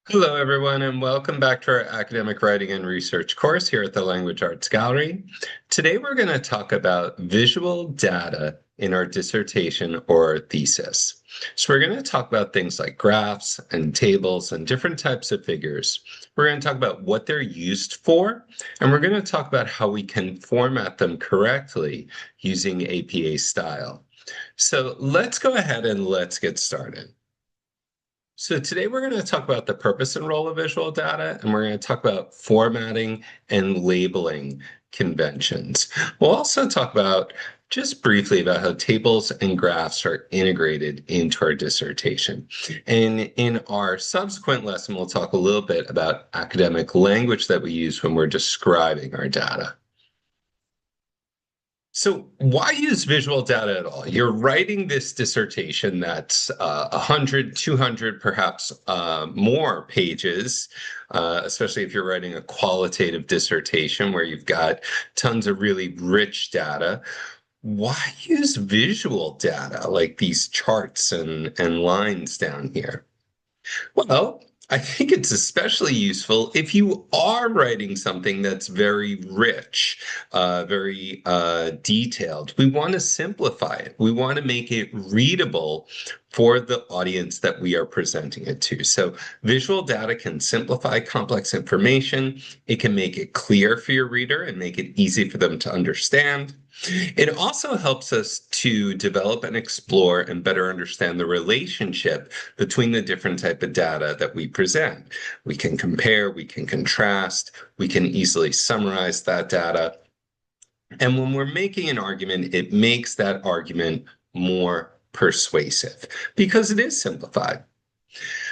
Hello, everyone, and welcome back to our academic writing and research course here at the Language Arts Gallery. Today, we're going to talk about visual data in our dissertation or thesis. So we're going to talk about things like graphs and tables and different types of figures. We're going to talk about what they're used for, and we're going to talk about how we can format them correctly using APA style. So let's go ahead and let's get started. So today we're going to talk about the purpose and role of visual data, and we're going to talk about formatting and labeling conventions. We'll also talk about just briefly about how tables and graphs are integrated into our dissertation. And in our subsequent lesson, we'll talk a little bit about academic language that we use when we're describing our data. So why use visual data at all? You're writing this dissertation that's 100, 200, perhaps more pages, especially if you're writing a qualitative dissertation where you've got tons of really rich data. Why use visual data like these charts and lines down here? Well, I think it's especially useful if you are writing something that's very rich, very detailed. We want to simplify it. We want to make it readable for the audience that we are presenting it to. So visual data can simplify complex information. It can make it clear for your reader and make it easy for them to understand. It also helps us to develop and explore and better understand the relationship between the different type of data that we present. We can compare, we can contrast, we can easily summarize that data. And when we're making an argument, it makes that argument more persuasive because it is simplified.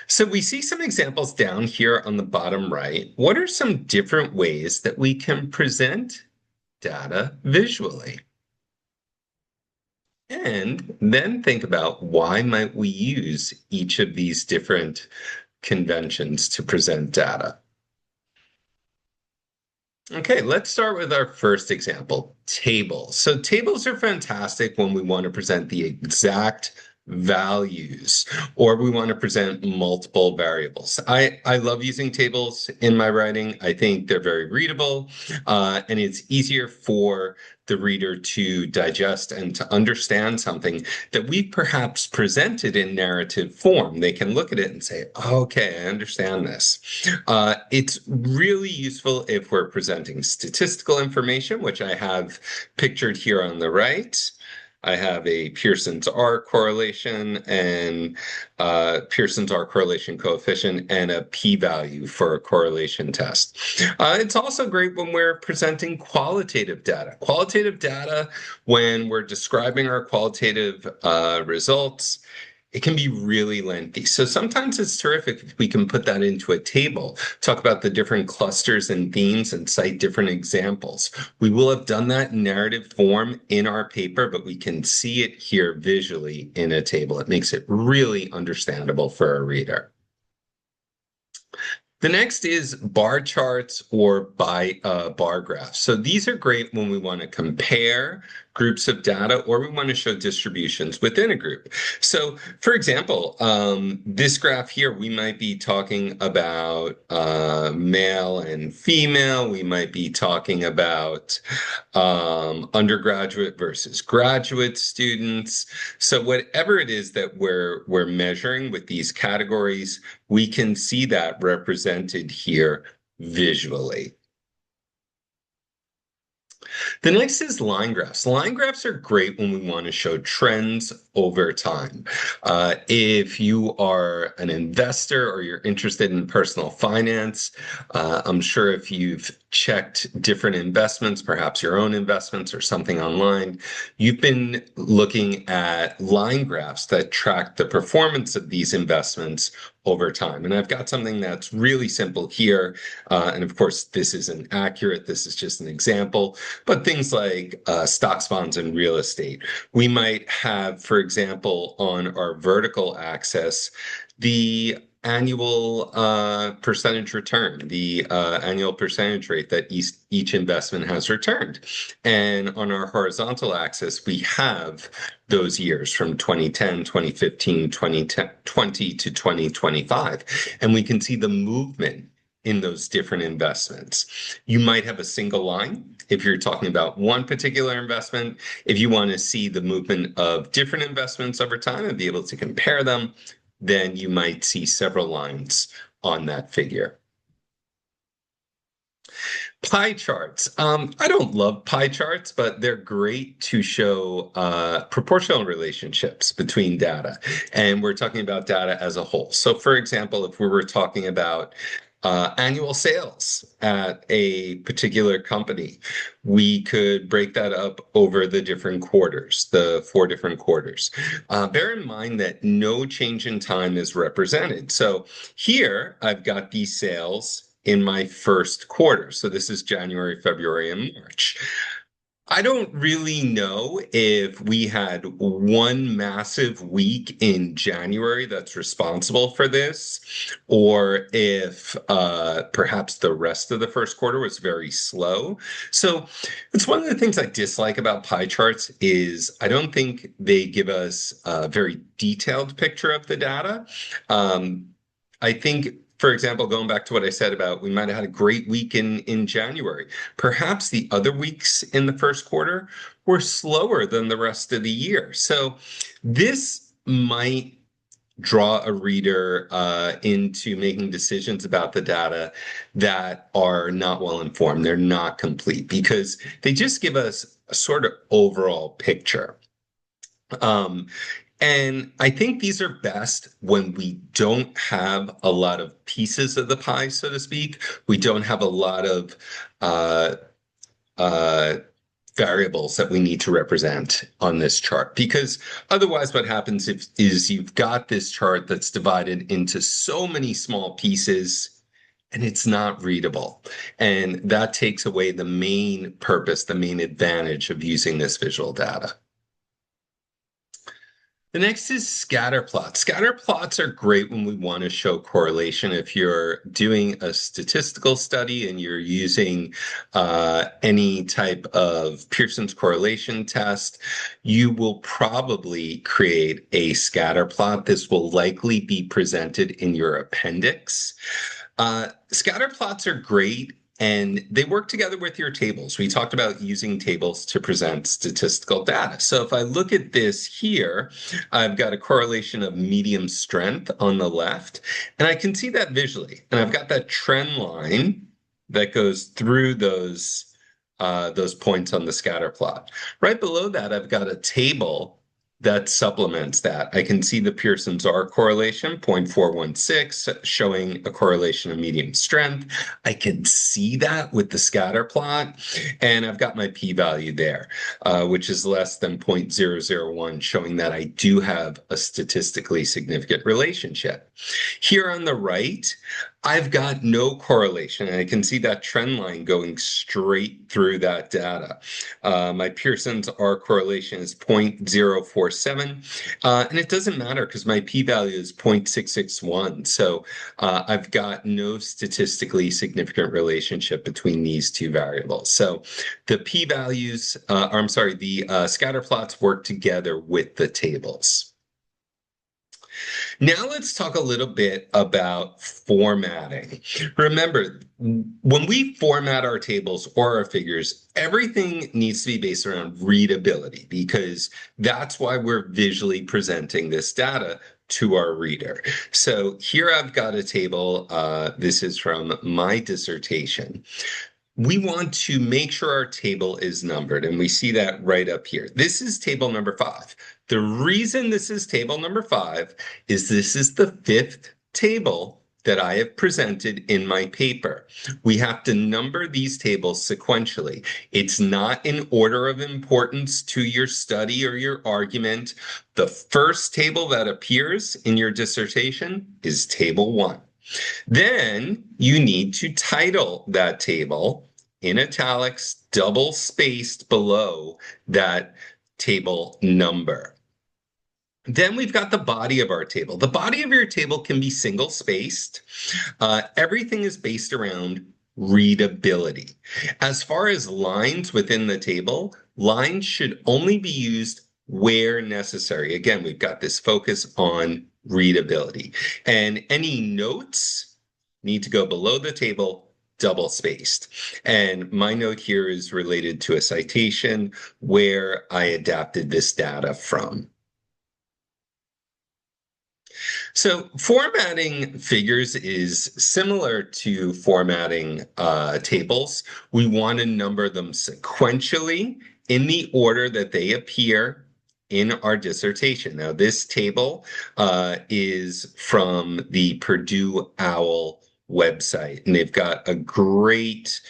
So we see some examples down here on the bottom right. What are some different ways that we can present data visually? And then think about why might we use each of these different conventions to present data. Okay, let's start with our first example, tables. So tables are fantastic when we want to present the exact values or we want to present multiple variables. I love using tables in my writing. I think they're very readable and it's easier for the reader to digest and to understand something that we perhaps presented in narrative form. They can look at it and say, okay, I understand this. It's really useful if we're presenting statistical information, which I have pictured here on the right. I have a Pearson's R correlation and Pearson's R correlation coefficient and a p-value for a correlation test. It's also great when we're presenting qualitative data. Qualitative data, when we're describing our qualitative results, it can be really lengthy. So sometimes it's terrific if we can put that into a table, talk about the different clusters and themes and cite different examples. We will have done that in narrative form in our paper, but we can see it here visually in a table. It makes it really understandable for a reader. The next is bar charts or bar graphs. So these are great when we want to compare groups of data or we want to show distributions within a group. So for example, this graph here, we might be talking about male and female. We might be talking about undergraduate versus graduate students. So whatever it is that we're measuring with these categories, we can see that represented here visually. The next is line graphs. Line graphs are great when we want to show trends over time. If you are an investor or you're interested in personal finance, I'm sure if you've checked different investments, perhaps your own investments or something online, you've been looking at line graphs that track the performance of these investments over time. And I've got something that's really simple here. And of course, this isn't accurate. This is just an example. But things like stocks, bonds, and real estate. We might have, for example, on our vertical axis, the annual percentage return, the annual percentage rate that each investment has returned. And on our horizontal axis, we have those years from 2010, 2015, 2020 to 2025. And we can see the movement in those different investments. You might have a single line if you're talking about one particular investment. If you want to see the movement of different investments over time and be able to compare them, then you might see several lines on that figure. Pie charts. I don't love pie charts, but they're great to show proportional relationships between data. And we're talking about data as a whole. So for example, if we were talking about annual sales at a particular company, we could break that up over the different quarters, the 4 different quarters. Bear in mind that no change in time is represented. So here I've got these sales in my first quarter. So this is January, February, and March. I don't really know if we had one massive week in January that's responsible for this, or if perhaps the rest of the first quarter was very slow. So it's one of the things I dislike about pie charts is I don't think they give us a very detailed picture of the data. I think, for example, going back to what I said about we might have had a great week in January. Perhaps the other weeks in the first quarter were slower than the rest of the year. So this might draw a reader into making decisions about the data that are not well informed. They're not complete because they just give us a sort of overall picture. And I think these are best when we don't have a lot of pieces of the pie, so to speak. We don't have a lot of variables that we need to represent on this chart. Because otherwise what happens is you've got this chart that's divided into so many small pieces and it's not readable. And that takes away the main purpose, the main advantage of using this visual data. The next is scatterplots. Scatterplots are great when we want to show correlation. If you're doing a statistical study and you're using any type of Pearson's correlation test, you will probably create a scatterplot. This will likely be presented in your appendix. Scatterplots are great and they work together with your tables. We talked about using tables to present statistical data. So if I look at this here, I've got a correlation of medium strength on the left, and I can see that visually. And I've got that trend line that goes through those points on the scatter plot. Right below that, I've got a table that supplements that. I can see the Pearson's R correlation, 0.416, showing a correlation of medium strength. I can see that with the scatter plot, and I've got my p-value there, which is less than 0.001, showing that I do have a statistically significant relationship. Here on the right, I've got no correlation, and I can see that trend line going straight through that data. My Pearson's R correlation is 0.047, and it doesn't matter because my p-value is 0.661. So I've got no statistically significant relationship between these two variables. So the p-values, the scatter plots work together with the tables. Now let's talk a little bit about formatting. Remember, when we format our tables or our figures, everything needs to be based around readability because that's why we're visually presenting this data to our reader. So here I've got a table. This is from my dissertation. We want to make sure our table is numbered, and we see that right up here. This is table number 5. The reason this is table number 5 is this is the 5th table that I have presented in my paper. We have to number these tables sequentially. It's not in order of importance to your study or your argument. The first table that appears in your dissertation is table 1. Then you need to title that table in italics, double spaced below that table number. Then we've got the body of our table. The body of your table can be single spaced. Everything is based around readability. As far as lines within the table, lines should only be used where necessary. Again, we've got this focus on readability. And any notes need to go below the table, double spaced. And my note here is related to a citation where I adapted this data from. So formatting figures is similar to formatting tables. We want to number them sequentially in the order that they appear in our dissertation. Now, this table is from the Purdue OWL website, and they've got a great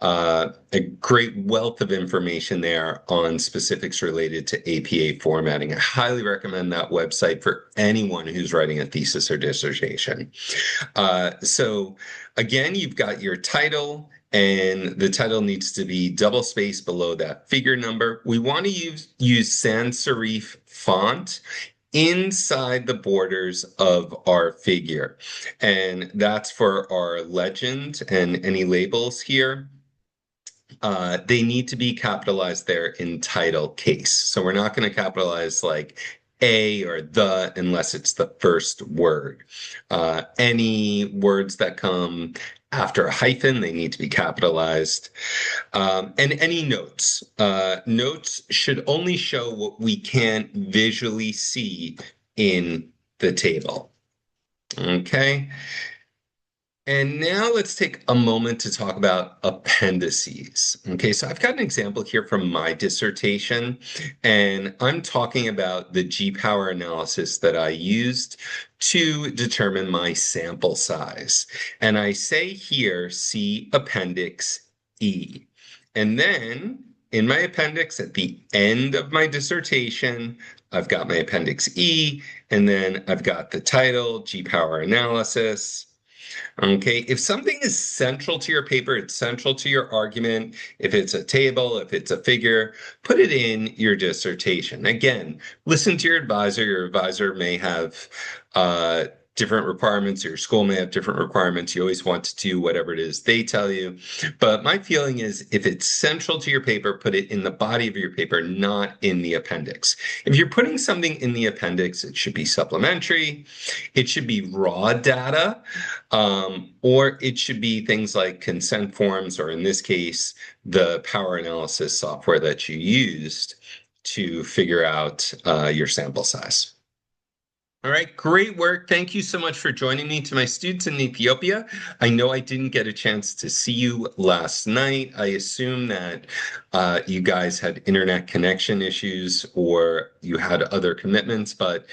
wealth of information there on specifics related to APA formatting. I highly recommend that website for anyone who's writing a thesis or dissertation. So again, you've got your title, and the title needs to be double spaced below that figure number. We want to use sans serif font inside the borders of our figure. And that's for our legend and any labels here. They need to be capitalized there in title case. So we're not going to capitalize like a or the unless it's the first word. Any words that come after a hyphen, they need to be capitalized. And any notes. Notes should only show what we can't visually see in the table. Okay. And now let's take a moment to talk about appendices. Okay, so I've got an example here from my dissertation, and I'm talking about the G-power analysis that I used to determine my sample size. And I say here, see Appendix E. And then in my appendix at the end of my dissertation, I've got my Appendix E, and then I've got the title, G-power analysis. Okay, if something is central to your paper, it's central to your argument. If it's a table, if it's a figure, put it in your dissertation. Again, listen to your advisor. Your advisor may have different requirements. Your school may have different requirements. You always want to do whatever it is they tell you. But my feeling is if it's central to your paper, put it in the body of your paper, not in the appendix. If you're putting something in the appendix, it should be supplementary. It should be raw data, or it should be things like consent forms, or in this case, the power analysis software that you used to figure out your sample size. All right, great work. Thank you so much for joining me. To my students in Ethiopia, I know I didn't get a chance to see you last night. I assume that you guys had internet connection issues or you had other commitments, but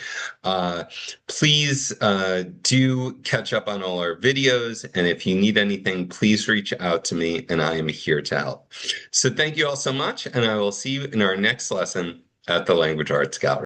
please do catch up on all our videos. And if you need anything, please reach out to me and I am here to help. So thank you all so much, and I will see you in our next lesson at the Language Arts Gallery.